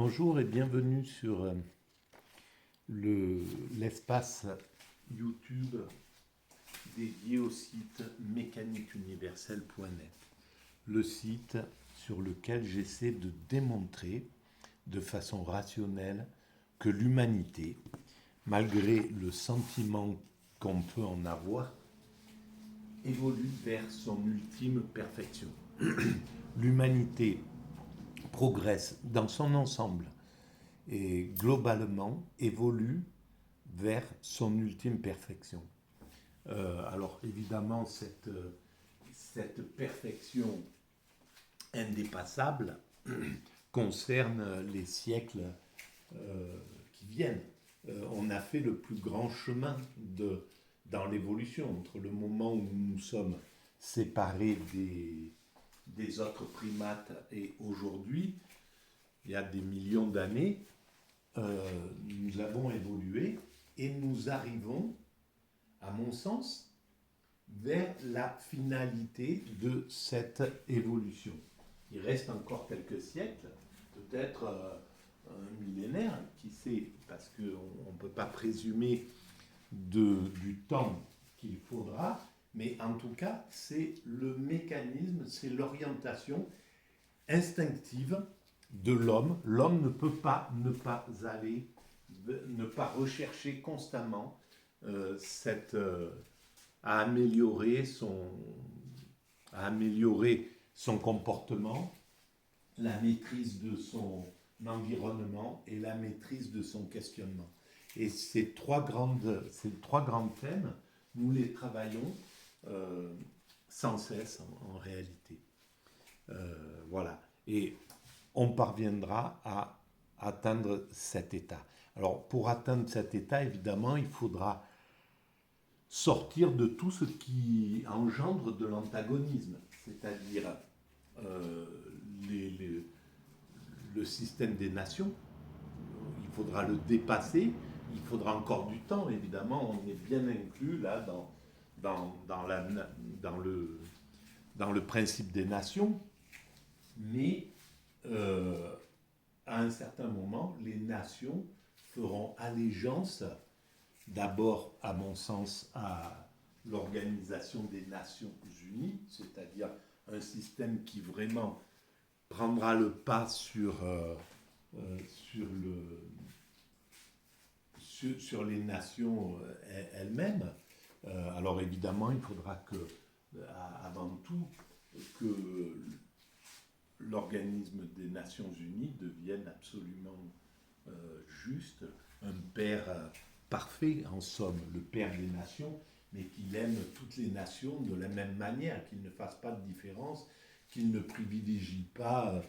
Bonjour et bienvenue sur l'espace YouTube dédié au site mécaniqueuniverselle.net, le site sur lequel j'essaie de démontrer de façon rationnelle que l'humanité, malgré le sentiment qu'on peut en avoir, évolue vers son ultime perfection. L'humanité progresse dans son ensemble et globalement évolue vers son ultime perfection. Alors évidemment, cette perfection indépassable concerne les siècles qui viennent. On a fait le plus grand chemin dans l'évolution entre le moment où nous nous sommes séparés des autres primates et aujourd'hui, il y a des millions d'années, nous avons évolué et nous arrivons, à mon sens, vers la finalité de cette évolution. Il reste encore quelques siècles, peut-être un millénaire, qui sait, parce qu'on ne peut pas présumer du temps qu'il faudra, mais en tout cas, c'est le mécanisme, c'est l'orientation instinctive de l'homme. L'homme ne peut pas ne pas aller, ne pas rechercher constamment à améliorer son comportement, la maîtrise de son environnement et la maîtrise de son questionnement. Et ces trois grands thèmes, nous les travaillons sans cesse en réalité. Voilà. Et on parviendra à atteindre cet état. Alors, pour atteindre cet état, évidemment, il faudra sortir de tout ce qui engendre de l'antagonisme, c'est-à-dire le système des nations. Il faudra le dépasser, il faudra encore du temps, évidemment, on est bien inclus là dans le principe des nations, mais à un certain moment, les nations feront allégeance d'abord, à mon sens, à l'Organisation des Nations Unies, c'est-à-dire un système qui vraiment prendra le pas sur les nations elles-mêmes. Alors évidemment, il faudra avant tout, que l'organisme des Nations Unies devienne absolument juste, un père parfait, en somme, le père des nations, mais qu'il aime toutes les nations de la même manière, qu'il ne fasse pas de différence, qu'il ne privilégie pas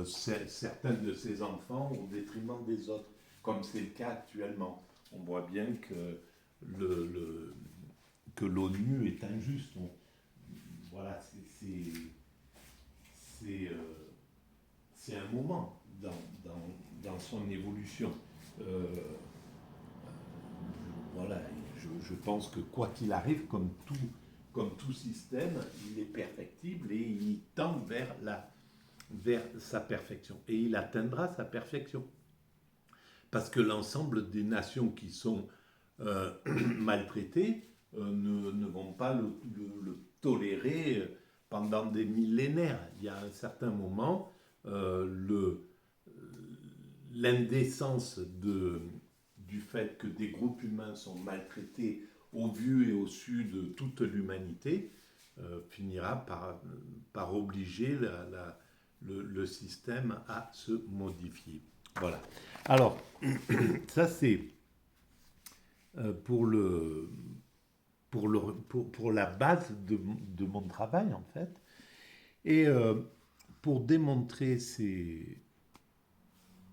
certains de ses enfants au détriment des autres, comme c'est le cas actuellement. On voit bien que l'ONU est injuste. Voilà, c'est un moment dans son évolution. Voilà, je pense que quoi qu'il arrive, comme tout système, il est perfectible et il tend vers sa perfection. Et il atteindra sa perfection. Parce que l'ensemble des nations qui sont maltraitées ne vont pas le tolérer pendant des millénaires. Il y a un certain moment, l'indécence du fait que des groupes humains sont maltraités au vu et au su de toute l'humanité finira par obliger le système à se modifier. Voilà. Alors, ça c'est pour la base de mon travail en fait. Et pour démontrer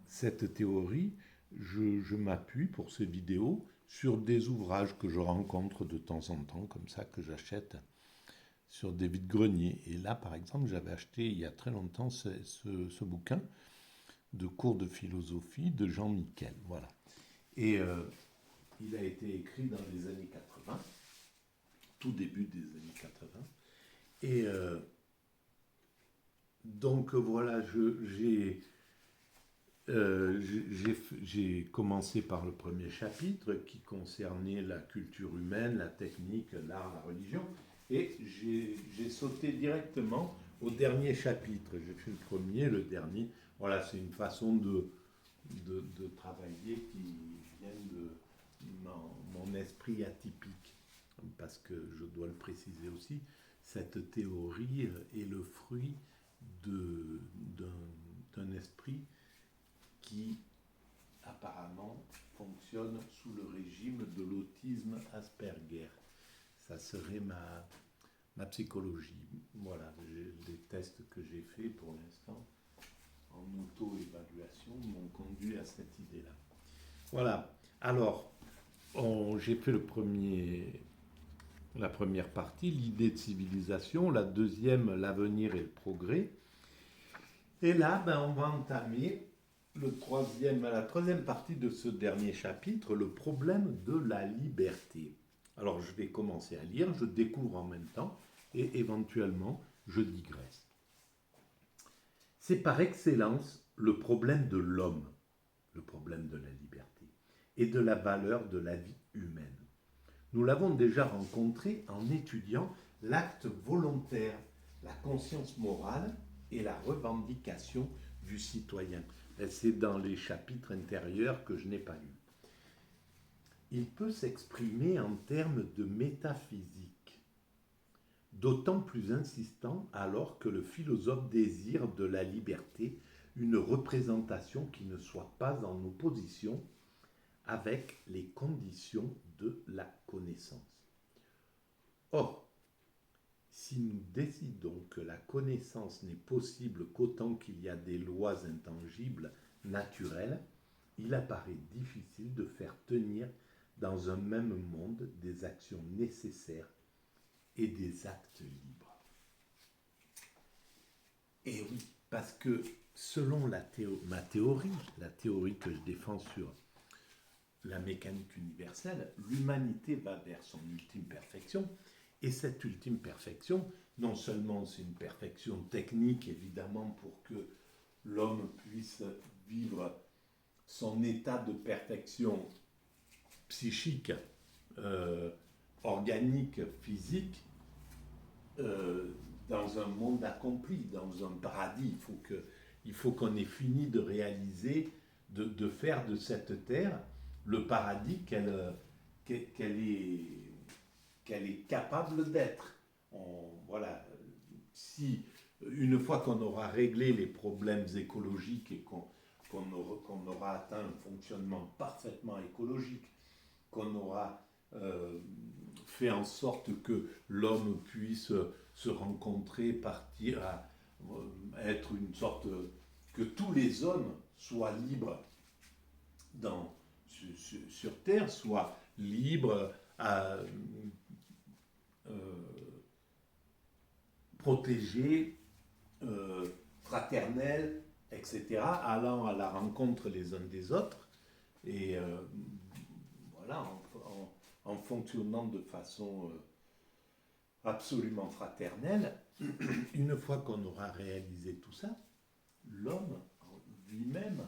cette théorie, je m'appuie pour ces vidéos sur des ouvrages que je rencontre de temps en temps, comme ça, que j'achète sur des vides-greniers. Et là, par exemple, j'avais acheté il y a très longtemps ce bouquin de cours de philosophie de Jean Nickel. Voilà. Et il a été écrit dans les années 80, tout début des années 80. Et donc voilà, j'ai j'ai commencé par le premier chapitre qui concernait la culture humaine, la technique, l'art, la religion, et j'ai sauté directement au dernier chapitre. J'ai fait le premier, le dernier. Voilà, c'est une façon de travailler qui vient de mon esprit atypique, parce que je dois le préciser aussi, cette théorie est le fruit d'un esprit qui apparemment fonctionne sous le régime de l'autisme Asperger. Ça serait ma psychologie. Voilà, les tests que j'ai faits pour l'instant en auto-évaluation m'ont conduit à cette idée-là. Voilà, alors j'ai fait la première partie, l'idée de civilisation, la deuxième, l'avenir et le progrès. Et là, on va entamer la troisième partie de ce dernier chapitre, le problème de la liberté. Alors, je vais commencer à lire, je découvre en même temps, et éventuellement, je digresse. C'est par excellence le problème de l'homme, le problème de la liberté, et de la valeur de la vie humaine. Nous l'avons déjà rencontré en étudiant l'acte volontaire, la conscience morale et la revendication du citoyen. C'est dans les chapitres intérieurs que je n'ai pas lus. Il peut s'exprimer en termes de métaphysique, d'autant plus insistant alors que le philosophe désire de la liberté une représentation qui ne soit pas en opposition avec les conditions de la connaissance. Or, si nous décidons que la connaissance n'est possible qu'autant qu'il y a des lois intangibles, naturelles, il apparaît difficile de faire tenir dans un même monde des actions nécessaires et des actes libres. Et oui, parce que selon ma théorie, la théorie que je défends sur la mécanique universelle, l'humanité va vers son ultime perfection. Et cette ultime perfection, non seulement c'est une perfection technique, évidemment, pour que l'homme puisse vivre son état de perfection psychique, organique, physique, dans un monde accompli, dans un paradis. Il faut qu'on ait fini de réaliser, de faire de cette terre le paradis qu'elle est capable d'être. Voilà. Si une fois qu'on aura réglé les problèmes écologiques et qu'on aura atteint un fonctionnement parfaitement écologique, qu'on aura fait en sorte que l'homme puisse se rencontrer, partir, être une sorte, que tous les hommes soient libres sur Terre, soient libres protégés, fraternels, etc., allant à la rencontre les uns des autres, et voilà, en fonctionnant de façon absolument fraternelle. Une fois qu'on aura réalisé tout ça, l'homme lui-même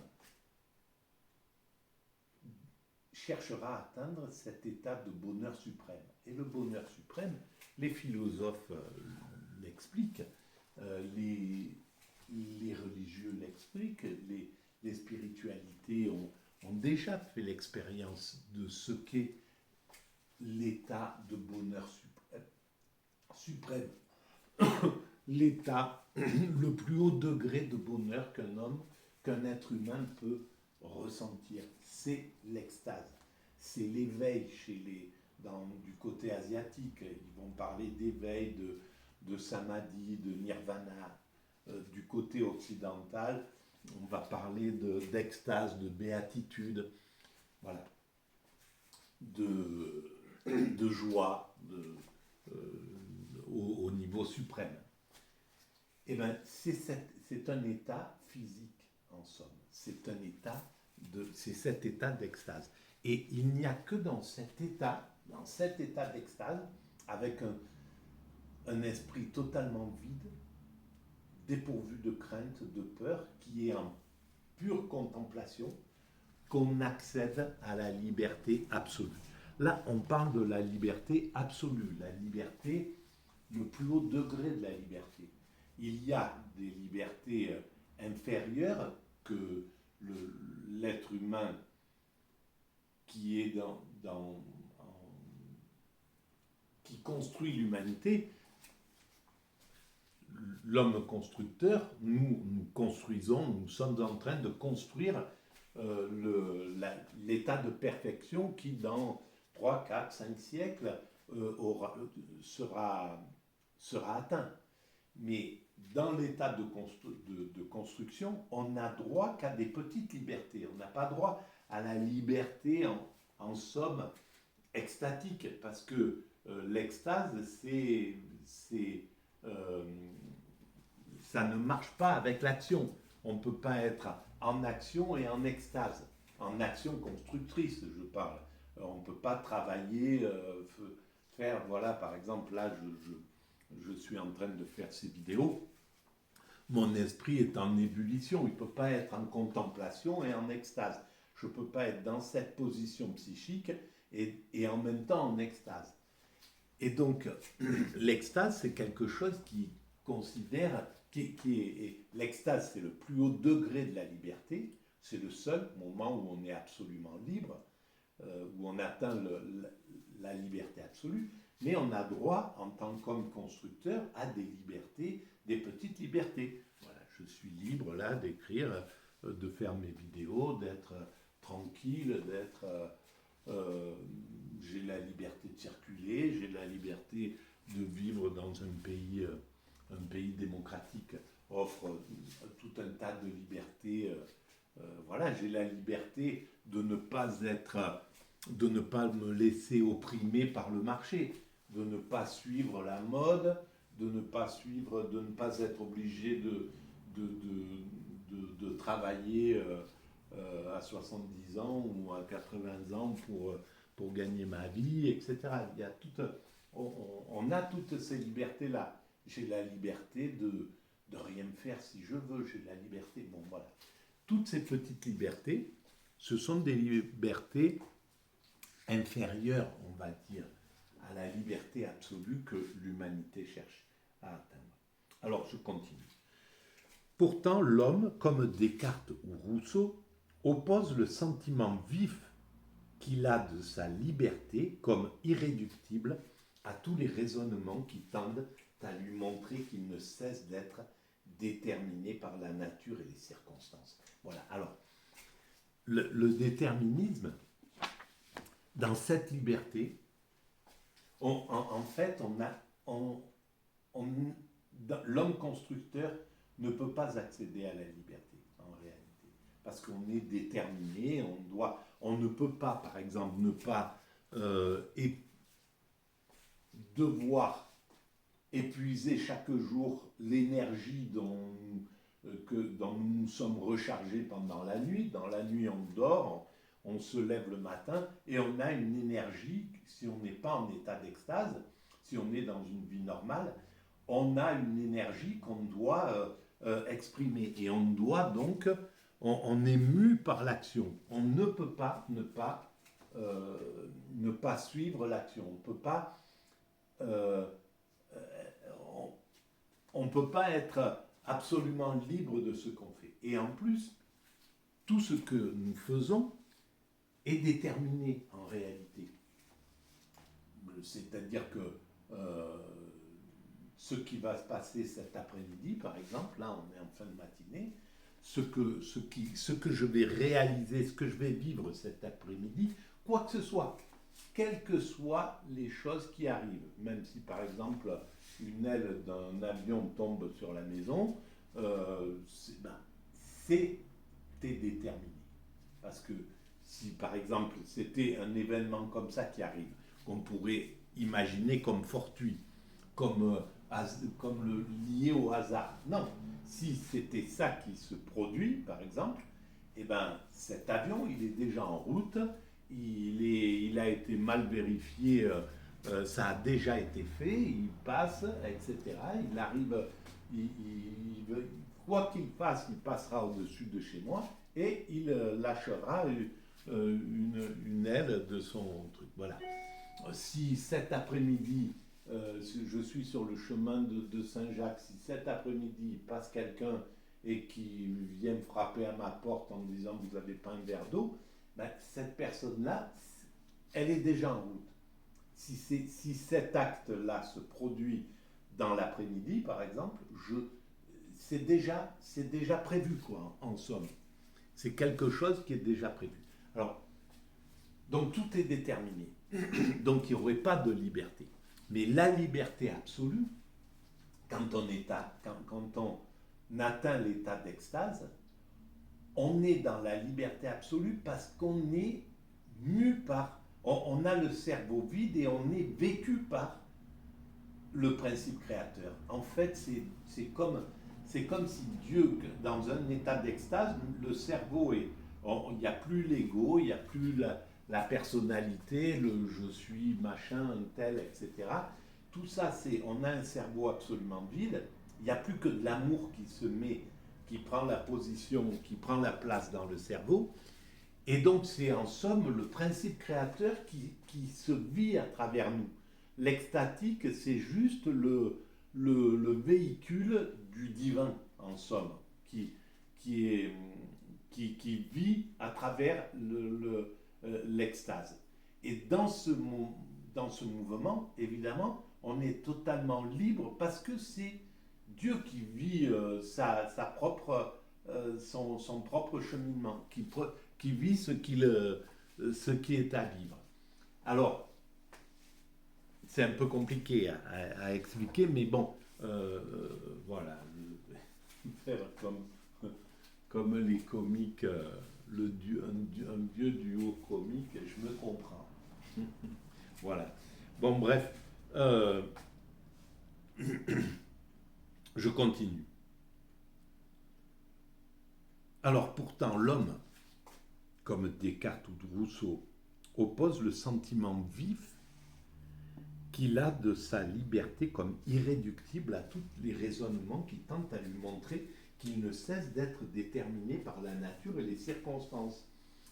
cherchera à atteindre cet état de bonheur suprême. Et le bonheur suprême, les philosophes l'expliquent, les religieux l'expliquent, les spiritualités ont déjà fait l'expérience de ce qu'est l'état de bonheur suprême. L'état, le plus haut degré de bonheur qu'un être humain peut ressentir, c'est l'extase, c'est l'éveil du côté asiatique. Ils vont parler d'éveil, de samadhi, de nirvana. Du côté occidental, on va parler d'extase, de béatitude, voilà, de joie au niveau suprême. Eh bien, c'est un état physique, en somme. C'est cet état d'extase. Et il n'y a que dans cet état d'extase, avec un esprit totalement vide, dépourvu de crainte, de peur, qui est en pure contemplation qu'on accède à la liberté absolue. Là, on parle de la liberté absolue, la liberté, le plus haut degré de la liberté. Il y a des libertés inférieures que l'être humain qui est qui construit l'humanité, l'homme constructeur, nous construisons, nous sommes en train de construire l'état de perfection qui, dans 3, 4, 5 siècles, sera atteint. Mais dans l'état de construction, on n'a droit qu'à des petites libertés. On n'a pas droit à la liberté, en somme, extatique, parce que l'extase, ça ne marche pas avec l'action. On ne peut pas être en action et en extase. En action constructrice, je parle. On ne peut pas travailler, faire, voilà, par exemple, là, je suis en train de faire ces vidéos. Mon esprit est en ébullition. Il ne peut pas être en contemplation et en extase. Je ne peux pas être dans cette position psychique et en même temps en extase. Et donc, l'extase, c'est quelque chose qui considère, l'extase, c'est le plus haut degré de la liberté, c'est le seul moment où on est absolument libre, où on atteint la liberté absolue, mais on a droit, en tant qu'homme constructeur, à des libertés, des petites libertés. Voilà, je suis libre là d'écrire, de faire mes vidéos, d'être tranquille, j'ai la liberté de circuler, j'ai la liberté de vivre dans un pays démocratique offre tout un tas de libertés. Voilà, j'ai la liberté de ne pas me laisser opprimer par le marché, de ne pas suivre la mode, de ne pas être obligé de travailler à 70 ans ou à 80 ans pour gagner ma vie, etc. Il y a on a toutes ces libertés-là. J'ai la liberté de rien faire si je veux, j'ai la liberté, bon voilà. Toutes ces petites libertés, ce sont des libertés inférieures, on va dire, à la liberté absolue que l'humanité cherche à atteindre. Alors, je continue. Pourtant, l'homme, comme Descartes ou Rousseau, oppose le sentiment vif qu'il a de sa liberté comme irréductible à tous les raisonnements qui tendent à lui montrer qu'il ne cesse d'être déterminé par la nature et les circonstances. Voilà, alors, le déterminisme, dans cette liberté, en fait, l'homme constructeur ne peut pas accéder à la liberté, en réalité, parce qu'on est déterminé, on ne peut pas, par exemple, ne pas devoir épuiser chaque jour l'énergie dont nous nous sommes rechargés pendant la nuit. Dans la nuit, on dort, on se lève le matin et on a une énergie, si on n'est pas en état d'extase, si on est dans une vie normale, on a une énergie qu'on doit exprimer. Et on doit donc, on est mu par l'action. On ne peut pas ne pas suivre l'action. On ne peut pas être absolument libre de ce qu'on fait. Et en plus, tout ce que nous faisons est déterminé en réalité. C'est-à-dire que ce qui va se passer cet après-midi, par exemple, là on est en fin de matinée, ce que je vais réaliser, ce que je vais vivre cet après-midi, quoi que ce soit, quelles que soient les choses qui arrivent, même si par exemple une aile d'un avion tombe sur la maison, c'était déterminé. Parce que si par exemple c'était un événement comme ça qui arrive, qu'on pourrait imaginer comme fortuit, comme le lié au hasard. Non, si c'était ça qui se produit, par exemple, eh ben, cet avion, il est déjà en route, il a été mal vérifié, ça a déjà été fait, il passe, etc. Il arrive, quoi qu'il fasse, il passera au-dessus de chez moi et il lâchera une aile de son truc. Voilà. Si cet après-midi, je suis sur le chemin de Saint-Jacques, si cet après-midi il passe quelqu'un et qui vient me frapper à ma porte en me disant vous n'avez pas un verre d'eau, ben, cette personne-là, elle est déjà en route. Si cet acte-là se produit dans l'après-midi, par exemple, c'est déjà prévu, quoi, en somme. C'est quelque chose qui est déjà prévu. Alors, donc tout est déterminé. Donc il n'y aurait pas de liberté. Mais la liberté absolue, quand on atteint l'état d'extase, on est dans la liberté absolue parce qu'on est mu par... On a le cerveau vide et on est vécu par le principe créateur. En fait, c'est comme si Dieu, dans un état d'extase, le cerveau est... Il n'y a plus l'ego, il n'y a plus la personnalité, le je suis machin, un tel, etc. Tout ça, on a un cerveau absolument vide. Il n'y a plus que de l'amour qui se met, qui prend la position, qui prend la place dans le cerveau. Et donc, c'est en somme le principe créateur qui se vit à travers nous. L'extatique, c'est juste le véhicule du divin, en somme, qui, est, qui vit à travers l'extase. Et dans ce mouvement, évidemment, on est totalement libre parce que c'est Dieu qui vit son propre cheminement, qui vit ce qui est à vivre. Alors, c'est un peu compliqué à expliquer, mais bon, voilà, faire comme les comiques, un dieu du haut comique, je me comprends. Voilà. Bon, bref, je continue. Alors pourtant, l'homme, comme Descartes ou Rousseau, oppose le sentiment vif qu'il a de sa liberté comme irréductible à tous les raisonnements qui tentent à lui montrer qu'il ne cesse d'être déterminé par la nature et les circonstances,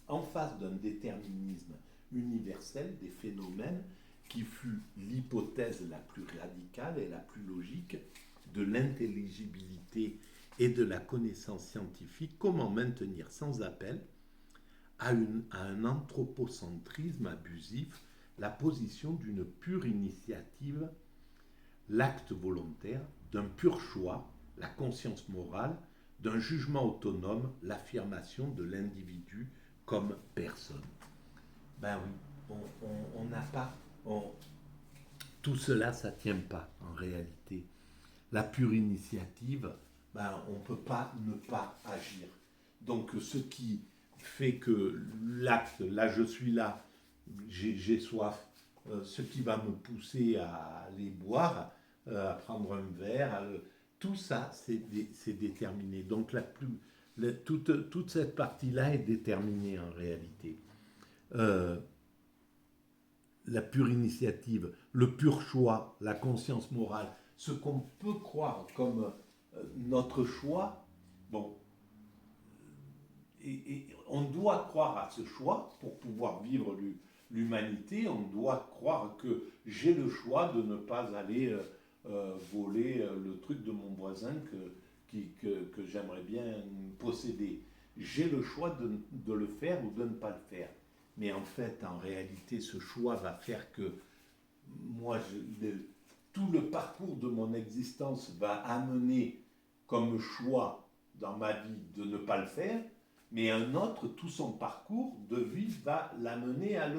en face d'un déterminisme universel des phénomènes qui fut l'hypothèse la plus radicale et la plus logique de l'intelligibilité et de la connaissance scientifique. Comment maintenir sans appel à un anthropocentrisme abusif la position d'une pure initiative, l'acte volontaire, d'un pur choix, la conscience morale, d'un jugement autonome, l'affirmation de l'individu comme personne. Ben oui, on n'a pas... tout cela, ça ne tient pas en réalité. La pure initiative, ben, on ne peut pas ne pas agir. Donc ce qui fait que l'acte, là je suis là, j'ai soif, ce qui va me pousser à aller boire, à prendre un verre, tout ça c'est déterminé. Donc toute cette partie-là est déterminée en réalité. La pure initiative, le pur choix, la conscience morale, ce qu'on peut croire comme notre choix, bon, et on doit croire à ce choix pour pouvoir vivre l'humanité, on doit croire que j'ai le choix de ne pas aller voler le truc de mon voisin que j'aimerais bien posséder. J'ai le choix de le faire ou de ne pas le faire. Mais en fait, en réalité, ce choix va faire que moi, tout le parcours de mon existence va amener comme choix dans ma vie de ne pas le faire, mais un autre, tout son parcours de vie va l'amener à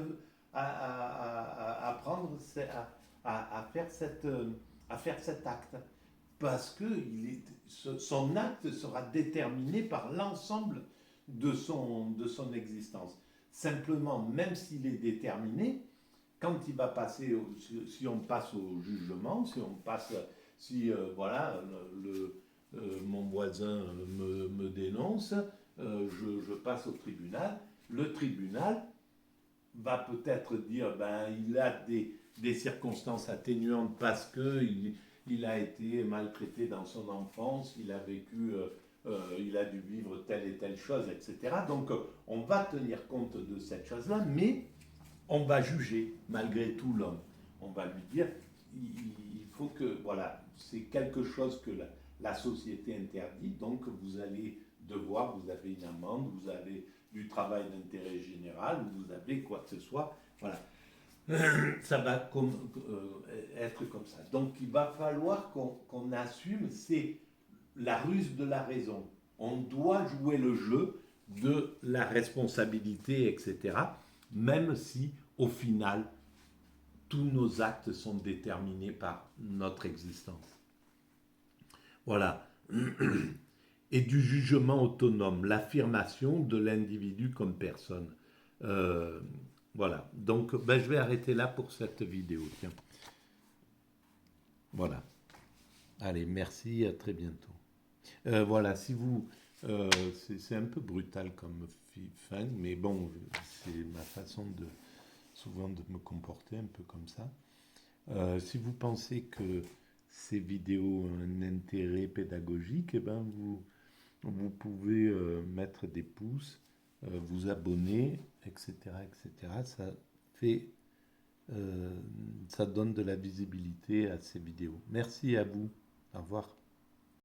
prendre, à faire cet acte. Parce que son acte sera déterminé par l'ensemble de son existence. Simplement, même s'il est déterminé, quand il va passer, si on passe au jugement, voilà, mon voisin me dénonce, je passe au tribunal, le tribunal va peut-être dire, ben, il a des circonstances atténuantes parce qu'il a été maltraité dans son enfance, il a vécu il a dû vivre telle et telle chose, etc. Donc on va tenir compte de cette chose-là, mais on va juger malgré tout l'homme. On va lui dire, il faut que, voilà, c'est quelque chose que la société interdit, donc vous allez devoir, vous avez une amende, vous avez du travail d'intérêt général, vous avez quoi que ce soit, voilà. Ça va être comme ça. Donc il va falloir qu'on assume, c'est la ruse de la raison. On doit jouer le jeu de la responsabilité, etc. Même si, au final, tous nos actes sont déterminés par notre existence. Voilà. Et du jugement autonome, l'affirmation de l'individu comme personne. Euh, voilà. Donc, ben, je vais arrêter là pour cette vidéo. Tiens. Voilà. Allez, merci, à très bientôt. Voilà, si vous... c'est un peu brutal comme fin, mais bon, c'est ma façon de souvent de me comporter un peu comme ça. Si vous pensez que ces vidéos ont un intérêt pédagogique, eh ben vous pouvez mettre des pouces, vous abonner, etc., etc. Fait, ça donne de la visibilité à ces vidéos. Merci à vous. Au revoir.